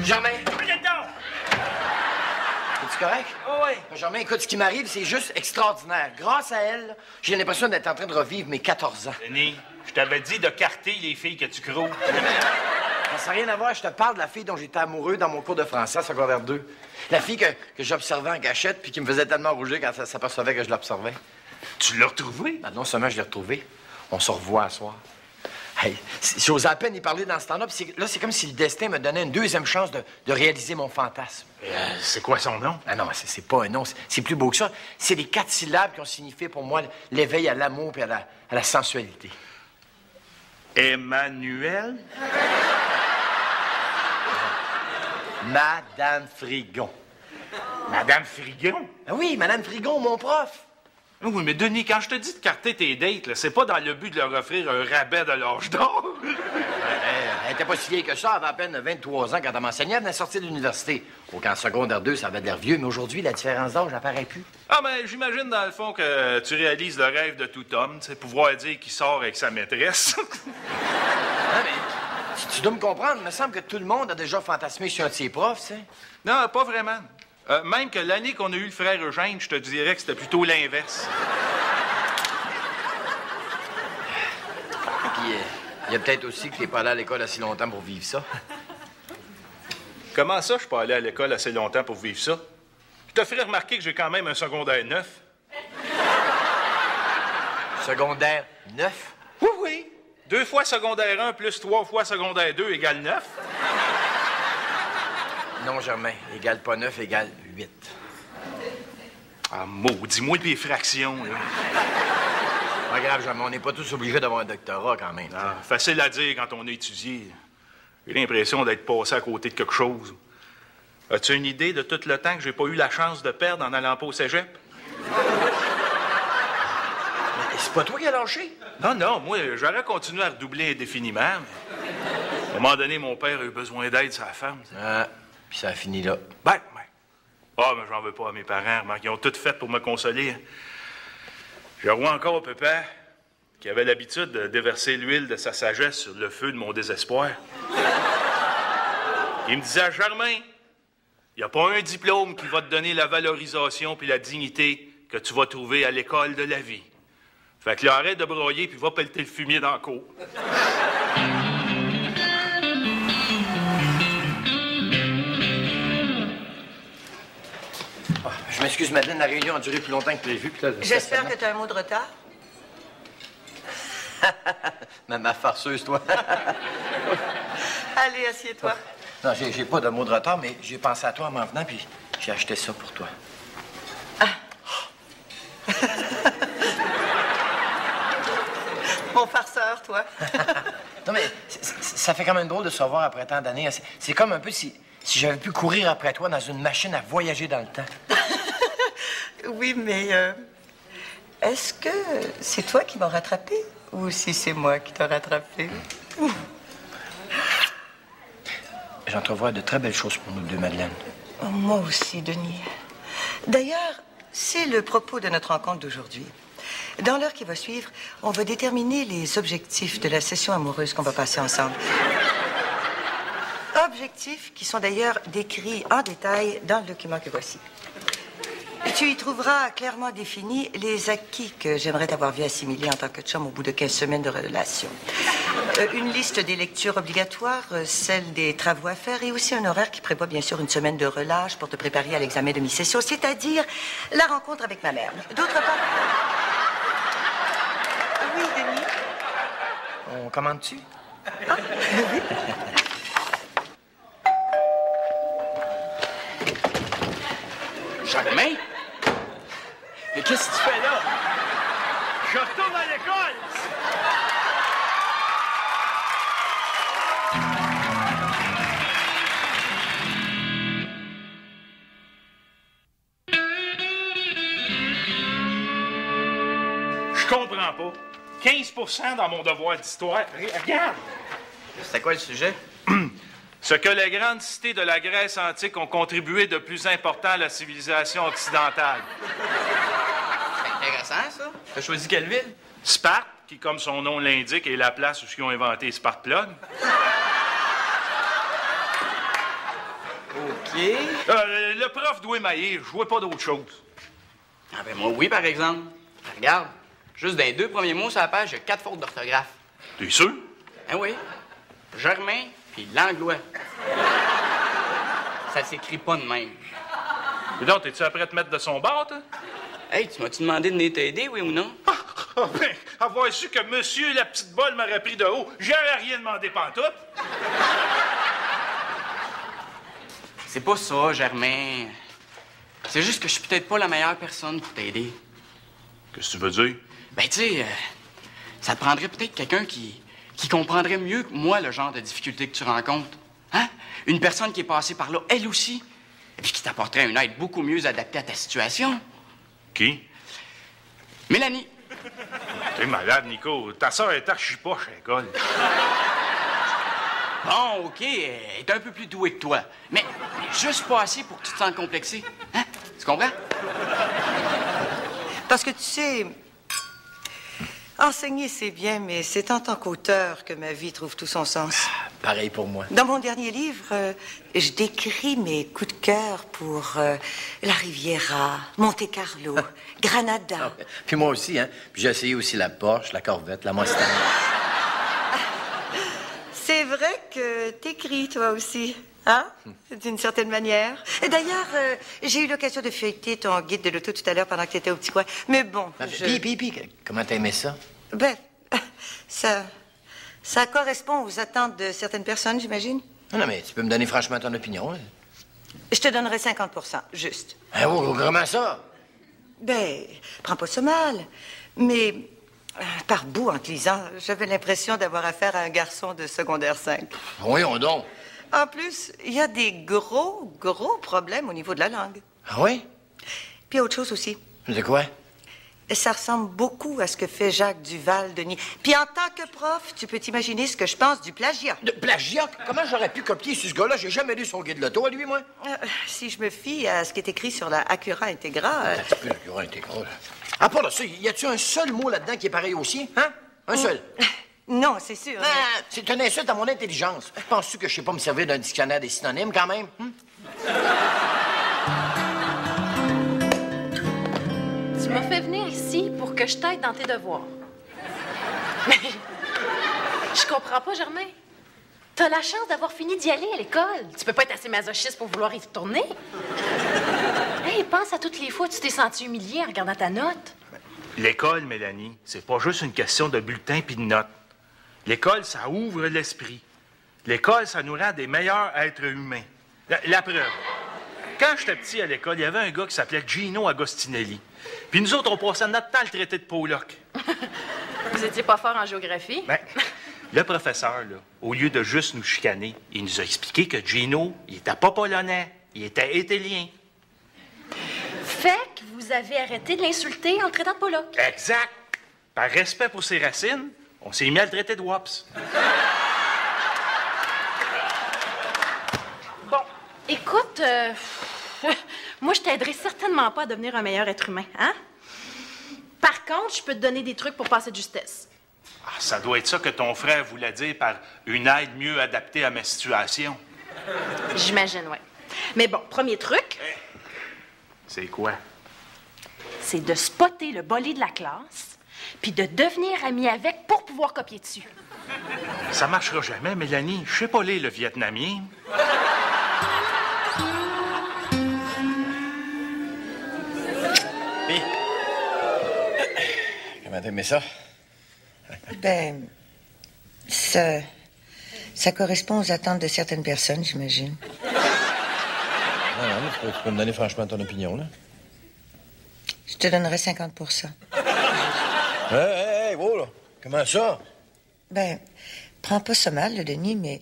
Germain! Viens donc! Es-tu correct? Oh, oui. Germain, écoute, ce qui m'arrive, c'est juste extraordinaire. Grâce à elle, j'ai l'impression d'être en train de revivre mes 14 ans. Denis, je t'avais dit de carter les filles que tu crois. Ça n'a rien à voir. Je te parle de la fille dont j'étais amoureux dans mon cours de français à secondaire 2. La fille que j'observais en gâchette puis qui me faisait tellement rougir quand elle s'apercevait que je l'observais. Tu l'as retrouvé? Ben, non seulement je l'ai retrouvé, on se revoit à soir. Hey, j'ose à peine y parler dans ce temps-là. Là, c'est comme si le destin me donnait une deuxième chance de réaliser mon fantasme. C'est quoi son nom? Ah non, c'est pas un nom. C'est plus beau que ça. C'est les 4 syllabes qui ont signifié pour moi l'éveil à l'amour et à la sensualité. Emmanuel? Madame Frigon. Madame Frigon? Ah oui, Madame Frigon, mon prof. Oui, mais Denis, quand je te dis de carter tes dates, là, c'est pas dans le but de leur offrir un rabais de l'âge d'or. Elle était pas si vieille que ça, elle avait à peine 23 ans quand elle m'enseignait, elle venait de sortir de l'université. Qu'en secondaire 2, ça avait de l'air vieux, mais aujourd'hui, la différence d'âge n'apparaît plus. Ah, ben, j'imagine, dans le fond, que tu réalises le rêve de tout homme, tu sais, pouvoir dire qu'il sort avec sa maîtresse. Ah, mais tu dois me comprendre, il me semble que tout le monde a déjà fantasmé sur un de ses profs, tu sais. Non, pas vraiment. Même que l'année qu'on a eu le frère Eugène, je te dirais que c'était plutôt l'inverse. Puis, il y a peut-être aussi que t'es pas allé à l'école assez longtemps pour vivre ça. Comment ça, je suis pas allé à l'école assez longtemps pour vivre ça? Je te ferais remarquer que j'ai quand même un secondaire 9. Secondaire 9? Oui, oui. 2 fois secondaire 1 plus 3 fois secondaire 2 égale 9. Non, Germain. Égale pas 9, égale 8. Ah, maudis-moi les fractions, là. Pas grave, Germain. On n'est pas tous obligés d'avoir un doctorat, quand même. Ah, facile à dire quand on a étudié. J'ai l'impression d'être passé à côté de quelque chose. As-tu une idée de tout le temps que j'ai pas eu la chance de perdre en allant pas au cégep? C'est pas toi qui as lâché? Non, non, moi, j'aurais continué à redoubler indéfiniment, mais... À un moment donné, mon père a eu besoin d'aide, sa femme. Ah, puis ça a fini là. Ben. Ah, mais j'en veux pas à mes parents, remarque. Ils ont tout fait pour me consoler. Je vois encore papa, qui avait l'habitude de déverser l'huile de sa sagesse sur le feu de mon désespoir. Il me disait, Germain, il n'y a pas un diplôme qui va te donner la valorisation puis la dignité que tu vas trouver à l'école de la vie. Fait que là, arrête de broyer puis va pelleter le fumier dans la cour. Je m'excuse, Madeleine, la réunion a duré plus longtemps que prévu. J'espère que tu as un mot de retard. ma farceuse, toi. Allez, assieds-toi. Non, j'ai pas de mot de retard, mais j'ai pensé à toi en m'en venant, puis j'ai acheté ça pour toi. Ah. Mon farceur, toi. Non, mais ça fait quand même drôle de se revoir après tant d'années. C'est comme un peu si j'avais pu courir après toi dans une machine à voyager dans le temps. Oui, mais est-ce que c'est toi qui m'as rattrapé ou si c'est moi qui t'ai rattrapé? J'entrevois de très belles choses pour nous deux, Madeleine. Oh, moi aussi, Denis. D'ailleurs, c'est le propos de notre rencontre d'aujourd'hui. Dans l'heure qui va suivre, on va déterminer les objectifs de la session amoureuse qu'on va passer ensemble. Objectifs qui sont d'ailleurs décrits en détail dans le document que voici. Tu y trouveras clairement définis les acquis que j'aimerais t'avoir vu assimiler en tant que chum au bout de 15 semaines de relation. Une liste des lectures obligatoires, celle des travaux à faire et aussi un horaire qui prévoit bien sûr une semaine de relâche pour te préparer à l'examen de mi-session, c'est-à-dire la rencontre avec ma mère. D'autre part... Oui, Denis? On commande-tu? Ah, oui. Germain? Mais qu'est-ce que tu fais là? Je retourne à l'école! Je comprends pas. 15% dans mon devoir d'histoire. Regarde! C'était quoi le sujet? Ce que les grandes cités de la Grèce antique ont contribué de plus important à la civilisation occidentale. C'est intéressant, ça. T'as choisi quelle ville? Sparte, qui, comme son nom l'indique, est la place où ils ont inventé Spark Plug. Le prof doit émailler. Je vois pas d'autre chose. Ah ben moi, oui, par exemple. Regarde, juste dans les 2 premiers mots sur la page, il y a 4 fautes d'orthographe. T'es sûr? Ah oui. Germain, puis Langlois. Ça s'écrit pas de même. Et donc, t'es-tu après te mettre de son bord, toi? Hey, tu m'as-tu demandé de venir t'aider, oui ou non? Ben, avoir su que monsieur la petite bolle m'aurait pris de haut, j'aurais rien demandé pantoute. C'est pas ça, Germain. C'est juste que je suis peut-être pas la meilleure personne pour t'aider. Qu'est-ce que tu veux dire? Ben, tu sais, ça te prendrait peut-être quelqu'un qui comprendrait mieux que moi le genre de difficulté que tu rencontres. Hein? Une personne qui est passée par là, elle aussi, et puis qui t'apporterait une aide beaucoup mieux adaptée à ta situation. Qui? Mélanie. T'es malade, Nico. Ta soeur est archi-poche à l'école. Bon, OK, elle est un peu plus douée que toi, mais juste pas assez pour que tu te sentes complexé. Hein? Tu comprends? Parce que tu sais, enseigner, c'est bien, mais c'est en tant qu'auteur que ma vie trouve tout son sens. Pareil pour moi. Dans mon dernier livre, je décris mes coups de cœur pour la Riviera, Monte-Carlo, Granada. Ah, puis moi aussi, hein. Puis j'ai essayé aussi la Porsche, la Corvette, la Mustang. C'est vrai que t'écris, toi aussi, hein? D'une certaine manière. Et d'ailleurs, j'ai eu l'occasion de feuilleter ton guide de l'auto tout à l'heure pendant que t'étais au petit coin. Mais bon, Puis, comment t'as aimé ça? Ben, ça correspond aux attentes de certaines personnes, j'imagine. Non, mais tu peux me donner franchement ton opinion. Hein? Je te donnerai 50 juste. Ah, oh, comment ça? Ben, prends pas ça mal. Mais, par bout, en te lisant, j'avais l'impression d'avoir affaire à un garçon de secondaire 5. Voyons donc. En plus, il y a des gros problèmes au niveau de la langue. Ah oui? Puis autre chose aussi. C'est quoi? Ça ressemble beaucoup à ce que fait Jacques Duval-Denis. Puis en tant que prof, tu peux t'imaginer ce que je pense du plagiat. De plagiat? Comment j'aurais pu copier ce gars-là? J'ai jamais lu son guide de l'auto à lui, moi. Si je me fie à ce qui est écrit sur la Acura Integra... Acura Integra. À part de ça, y a-tu un seul mot là-dedans qui est pareil au sien? Hein? Un seul? Non, c'est sûr. C'est une insulte à mon intelligence. Penses-tu que je sais pas me servir d'un dictionnaire des synonymes, quand même? Tu m'as fait venir ici pour que je t'aide dans tes devoirs. Mais je comprends pas, Germain. T'as la chance d'avoir fini d'y aller à l'école. Tu peux pas être assez masochiste pour vouloir y retourner. Hey, pense à toutes les fois où tu t'es senti humilié en regardant ta note. L'école, Mélanie, c'est pas juste une question de bulletin puis de notes. L'école, ça ouvre l'esprit. L'école, ça nous rend des meilleurs êtres humains. La preuve. Quand j'étais petit à l'école, il y avait un gars qui s'appelait Gino Agostinelli. Puis nous autres, on passait notre temps à le traiter de Pollock. Vous étiez pas fort en géographie? Ben, le professeur, là, au lieu de juste nous chicaner, il nous a expliqué que Gino, il était pas polonais, il était italien. Fait que vous avez arrêté de l'insulter en le traitant de Pollock. Exact. Par respect pour ses racines, on s'est mis à le traiter de Wops. Bon, écoute, moi, je t'aiderai certainement pas à devenir un meilleur être humain, hein? Par contre, je peux te donner des trucs pour passer de justesse. Ah, ça doit être ça que ton frère voulait dire par une aide mieux adaptée à ma situation. J'imagine, oui. Mais bon, premier truc... C'est quoi? C'est de spotter le bolé de la classe, puis de devenir ami avec pour pouvoir copier dessus. Ça marchera jamais, Mélanie. Je sais pas lire le vietnamien. Puis, comment t'as aimé ça? Ben, ça correspond aux attentes de certaines personnes, j'imagine. Non, tu peux me donner franchement ton opinion, là? Je te donnerai 50 Hey, wow, là. Comment ça? Ben, prends pas ça mal, le Denis, mais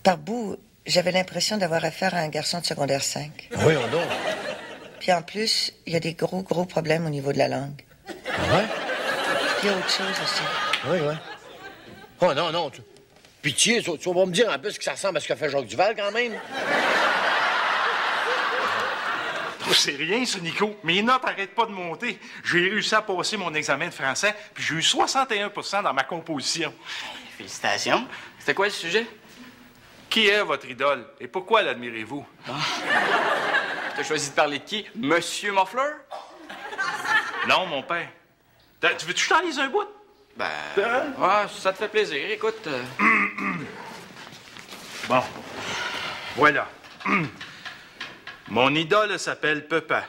par bout, j'avais l'impression d'avoir affaire à un garçon de secondaire 5. Voyons donc. Puis en plus, il y a des gros problèmes au niveau de la langue. Ah ouais? Il y a autre chose aussi. Oui. Oh non. Pitié, tu vas me dire en plus que ça ressemble à ce qu'a fait Jacques Duval, quand même. C'est rien, ça, Nico. Mes notes n'arrêtent pas de monter. J'ai réussi à passer mon examen de français, puis j'ai eu 61 dans ma composition. Félicitations. C'était quoi le sujet? Qui est votre idole et pourquoi l'admirez-vous? T'as choisi de parler de qui? Monsieur Moffler? Non, mon père. Tu veux que je t'en lise un bout? Ben, ouais, ça te fait plaisir. Écoute... Bon, voilà. Mon idole s'appelle Pepin.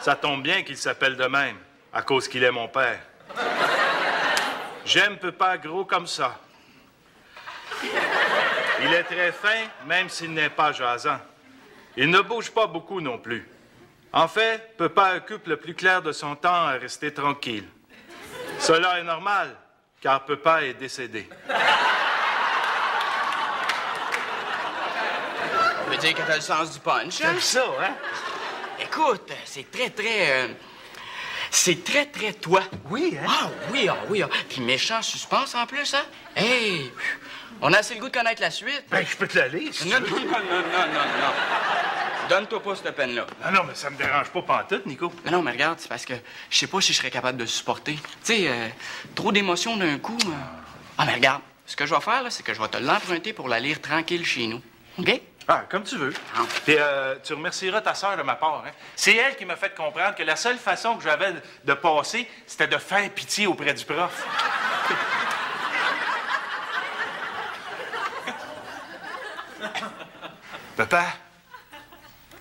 Ça tombe bien qu'il s'appelle de même, à cause qu'il est mon père. J'aime Pepin gros comme ça. Il est très fin, même s'il n'est pas jasant. Il ne bouge pas beaucoup non plus. En fait, Pepin occupe le plus clair de son temps à rester tranquille. Cela est normal, car Pepin est décédé. On veut dire que t'as le sens du punch, hein? Comme ça, hein? Écoute, c'est très toi. Oui, hein? Ah oui. Puis méchant suspense en plus, hein? Hey! On a assez le goût de connaître la suite. Ben, je peux te la lire, si Non. tu veux. Donne-toi pas cette peine-là. Non, mais ça me dérange pas pantoute, Nico. Non, mais regarde, c'est parce que je sais pas si je serais capable de le supporter. Tu sais, trop d'émotions d'un coup. Ah, mais regarde, ce que je vais faire, là, c'est que je vais te l'emprunter pour la lire tranquille chez nous. OK? Ah, comme tu veux. Puis tu remercieras ta sœur de ma part. Hein? C'est elle qui m'a fait comprendre que la seule façon que j'avais de passer, c'était de faire pitié auprès du prof. Papa,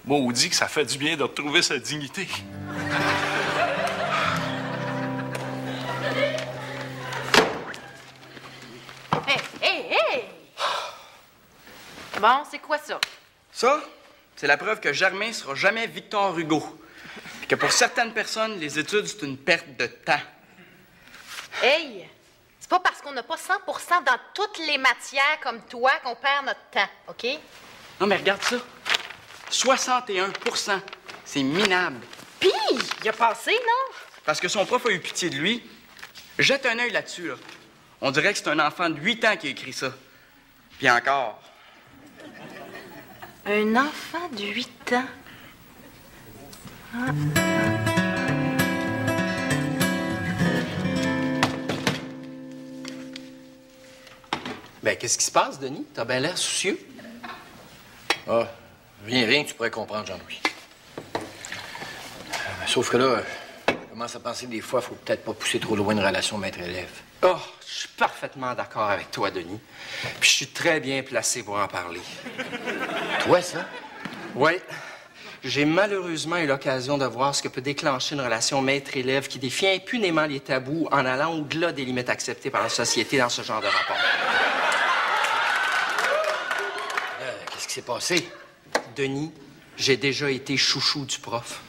maudit que ça fait du bien de retrouver sa dignité. Hey! Bon, c'est quoi ça? Ça, c'est la preuve que Germain sera jamais Victor Hugo. Puis que pour certaines personnes, les études, c'est une perte de temps. Hey! C'est pas parce qu'on n'a pas 100% dans toutes les matières comme toi qu'on perd notre temps, OK? Non, mais regarde ça. 61%. C'est minable. Pis, il a passé, non? Parce que son prof a eu pitié de lui. Jette un œil là-dessus, là. On dirait que c'est un enfant de 8 ans qui a écrit ça. Puis encore. Un enfant de 8 ans? Ben, qu'est-ce qui se passe, Denis? T'as bien l'air soucieux. Ah, rien que tu pourrais comprendre, Jean-Louis. Sauf que là, je commence à penser des fois, faut peut-être pas pousser trop loin une relation maître-élève. Oh, je suis parfaitement d'accord avec toi, Denis. Puis je suis très bien placé pour en parler. Toi, ça? Oui. J'ai malheureusement eu l'occasion de voir ce que peut déclencher une relation maître-élève qui défie impunément les tabous en allant au-delà des limites acceptées par la société dans ce genre de rapport. Qu'est-ce qui s'est passé? Denis, j'ai déjà été chouchou du prof.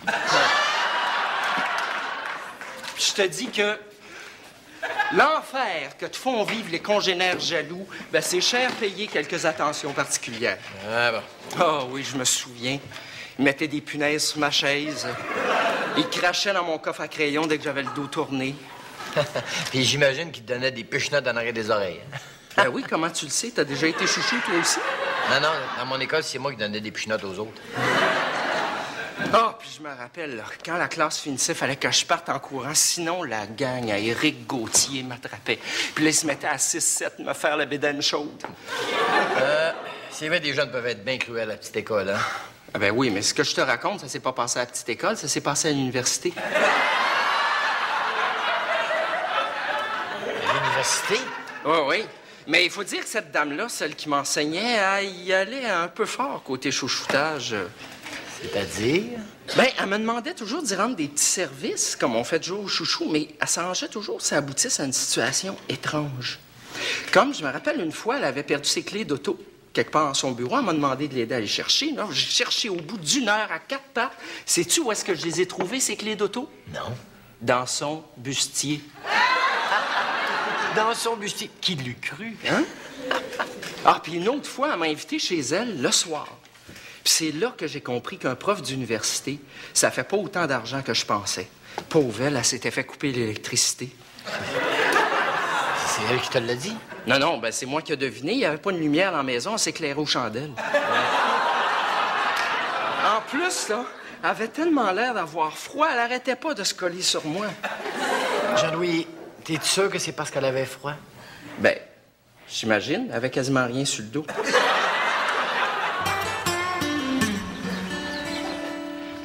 Je te dis que l'enfer que te font vivre les congénères jaloux, ben c'est cher payé quelques attentions particulières. Ah bon. Ah oui, je me souviens. Il mettait des punaises sur ma chaise. Il crachait dans mon coffre à crayon dès que j'avais le dos tourné. Puis j'imagine qu'il te donnait des pichenottes en arrière des oreilles. Ben oui, comment tu le sais? T'as déjà été chouchou, toi aussi? Non, dans mon école, c'est moi qui donnais des pichenottes aux autres. Ah, puis je me rappelle, là, quand la classe finissait, il fallait que je parte en courant. Sinon, la gang à Éric Gauthier m'attrapait. Puis là, ils se mettaient à 6-7 me faire la bédaine chaude. C'est vrai, des jeunes peuvent être bien cruels à la petite école, hein? Ah ben oui, mais ce que je te raconte, ça s'est pas passé à la petite école, ça s'est passé à l'université. À l'université? Oui. Mais il faut dire que cette dame-là, celle qui m'enseignait, elle y allait un peu fort côté chouchoutage. C'est-à-dire? Ben, elle me demandait toujours d'y rendre des petits services, comme on fait toujours au chouchou, mais elle s'arrangeait toujours si ça aboutisse à une situation étrange. Comme, je me rappelle, une fois, elle avait perdu ses clés d'auto quelque part dans son bureau. Elle m'a demandé de l'aider à les chercher. Là, j'ai cherché au bout d'1 heure à 4 pattes. Sais-tu où est-ce que je les ai trouvées, ces clés d'auto? Non. Dans son bustier. Dans son bustier. Qui l'eût cru? Hein? Ah, puis une autre fois, elle m'a invité chez elle le soir. Puis c'est là que j'ai compris qu'un prof d'université, ça fait pas autant d'argent que je pensais. Pauvre elle s'était fait couper l'électricité. C'est elle qui te l'a dit? Non, ben c'est moi qui ai deviné. Il n'y avait pas de lumière dans la maison, on s'éclairait aux chandelles. En plus, là, elle avait tellement l'air d'avoir froid, elle arrêtait pas de se coller sur moi. Jean-Louis, t'es sûr que c'est parce qu'elle avait froid? Ben, J'imagine, elle avait quasiment rien sur le dos.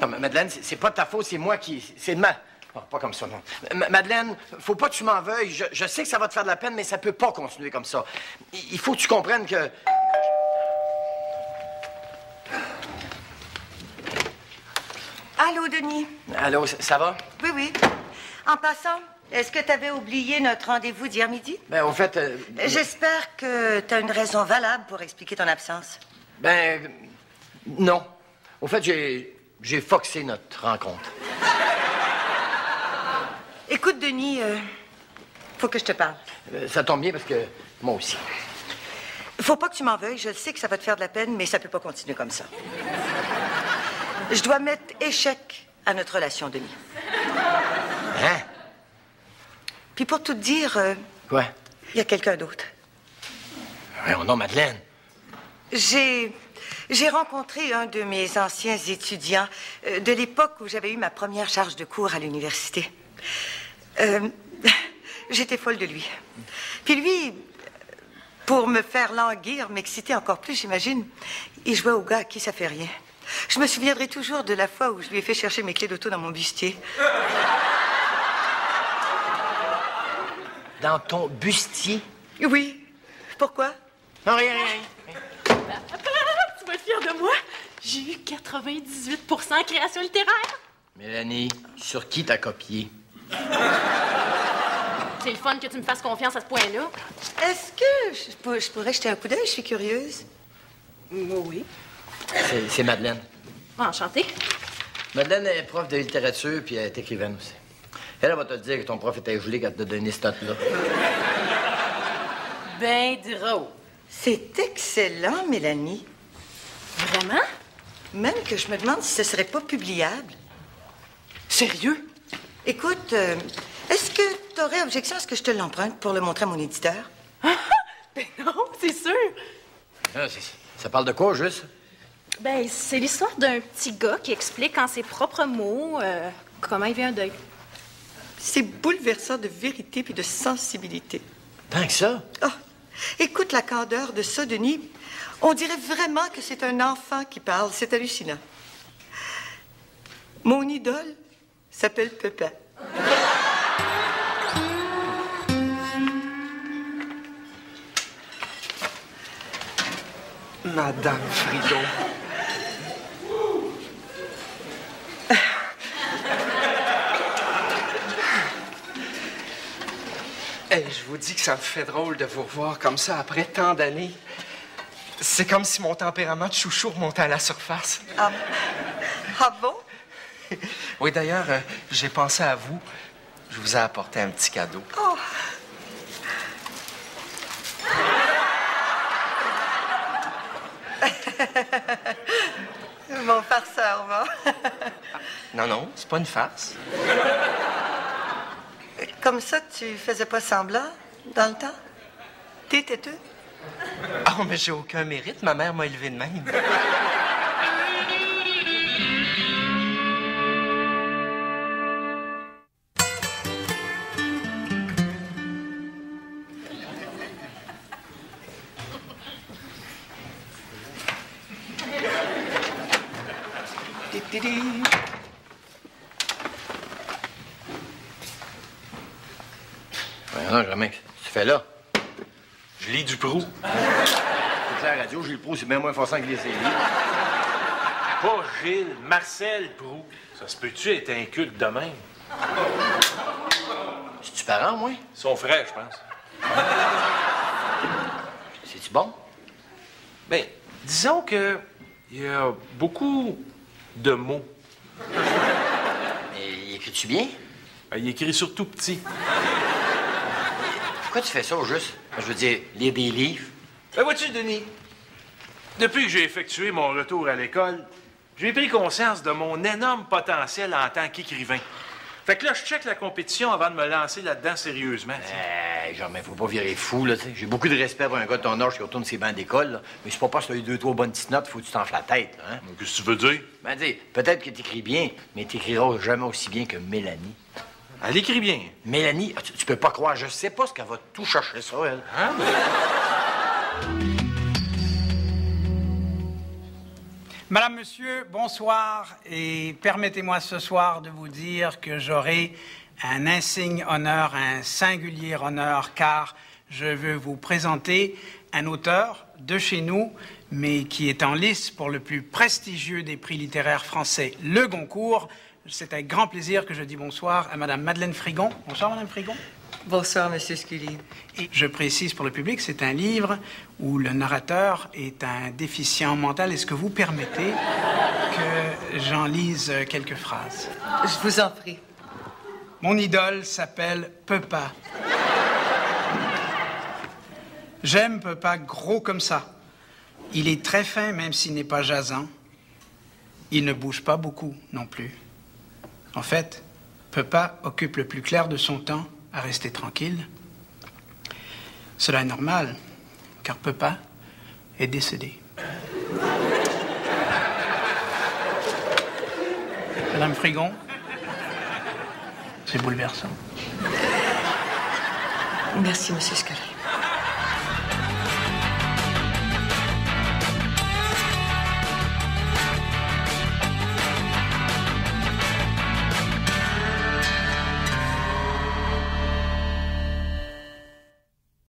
Non, mais Madeleine, c'est pas de ta faute, c'est moi qui... C'est de ma... Oh, pas comme ça, non. Madeleine, faut pas que tu m'en veuilles. Je sais que ça va te faire de la peine, mais ça peut pas continuer comme ça. Il faut que tu comprennes que... Allô, Denis? Allô, ça va? Oui, oui. En passant, est-ce que tu avais oublié notre rendez-vous d'hier midi? Ben, au fait... J'espère que tu as une raison valable pour expliquer ton absence. Ben... Non. Au fait, j'ai foxé notre rencontre. Écoute, Denis, faut que je te parle. Ça tombe bien parce que moi aussi. Faut pas que tu m'en veuilles. Je le sais que ça va te faire de la peine, mais ça peut pas continuer comme ça. Je dois mettre échec à notre relation, Denis. Hein? Puis pour tout te dire, Quoi? il y a quelqu'un d'autre. Oh non, Madeleine. J'ai rencontré un de mes anciens étudiants de l'époque où j'avais eu ma première charge de cours à l'université. J'étais folle de lui. Puis lui, pour me faire languir, m'exciter encore plus, j'imagine, il jouait au gars à qui ça fait rien. Je me souviendrai toujours de la fois où je lui ai fait chercher mes clés d'auto dans mon bustier. Dans ton bustier? Oui. Pourquoi? Non, rien. Tu vas être fière de moi? J'ai eu 98 en création littéraire. Mélanie, sur qui t'as copié? C'est le fun que tu me fasses confiance à ce point-là. Est-ce que je pourrais jeter un coup d'œil? Je suis curieuse. Oui. C'est Madeleine. Enchantée. Madeleine est prof de littérature, puis elle est écrivaine aussi. Elle va te dire que ton prof était gelé quand t'a donné cette note-là. Ben drôle. C'est excellent, Mélanie. Vraiment? Même que je me demande si ce serait pas publiable. Sérieux? Écoute, est-ce que tu aurais objection à ce que je te l'emprunte pour le montrer à mon éditeur? Ben non, c'est sûr. Ah, ça parle de quoi, juste? Ben, c'est l'histoire d'un petit gars qui explique en ses propres mots comment il vit un deuil. C'est bouleversant de vérité puis de sensibilité. Tant que ça? Oh, écoute la candeur de ça, Denis. On dirait vraiment que c'est un enfant qui parle. C'est hallucinant. Mon idole s'appelle Pépin. Madame Fridon. Hey, je vous dis que ça me fait drôle de vous revoir comme ça après tant d'années. C'est comme si mon tempérament de chouchou remontait à la surface. Ah, ah bon? Oui, d'ailleurs, j'ai pensé à vous. Je vous ai apporté un petit cadeau. Oh. Mon farceur, va. Non, c'est pas une farce. Comme ça, tu faisais pas semblant dans le temps? T'es têteux? Ah, mais j'ai aucun mérite. Ma mère m'a élevé de même. Non, jamais. Qu'est-ce que tu fais là? Je lis du Proust. C'est clair, la radio, Gilles Proust, c'est bien moins forçant que les séries. Pas Gilles, Marcel Proust. Ça se peut-tu être inculte de même? C'est-tu parent, moi? Son frère, je pense. C'est-tu bon? Ben, disons que il y a beaucoup de mots. Et il écrit-tu bien? Ben, il écrit surtout petit. Pourquoi tu fais ça, au juste? Je veux dire, lire des livres. Ben, vois-tu, Denis, depuis que j'ai effectué mon retour à l'école, j'ai pris conscience de mon énorme potentiel en tant qu'écrivain. Fait que là, je check la compétition avant de me lancer là-dedans sérieusement. Genre, mais faut pas virer fou, là, tu sais. J'ai beaucoup de respect pour un gars de ton âge qui retourne ses bancs d'école, là. Mais c'est pas parce que t'as eu 2-3 bonnes petites notes, faut que tu t'enfles la tête, hein. Qu'est-ce que tu veux dire? Ben, dis, peut-être que t'écris bien, mais t'écriras jamais aussi bien que Mélanie. Elle écrit bien. Mélanie, tu peux pas croire, je sais pas ce qu'elle va tout chercher ça, elle. Hein? Madame, Monsieur, bonsoir, et permettez-moi ce soir de vous dire que j'aurai un insigne honneur, un singulier honneur, car je veux vous présenter un auteur de chez nous, mais qui est en lice pour le plus prestigieux des prix littéraires français, le Goncourt. C'est avec grand plaisir que je dis bonsoir à Madame Madeleine Frigon. Bonsoir, Madame Frigon. Bonsoir, Monsieur Scully. Et je précise pour le public, c'est un livre où le narrateur est un déficient mental. Est-ce que vous permettez que j'en lise quelques phrases? Je vous en prie. Mon idole s'appelle Pepa. J'aime Pepa gros comme ça. Il est très fin, même s'il n'est pas jasant. Il ne bouge pas beaucoup non plus. En fait, Pepa occupe le plus clair de son temps à rester tranquille. Cela est normal, car Pepa est décédé. Madame Frigon, c'est bouleversant. Merci, Monsieur Scully.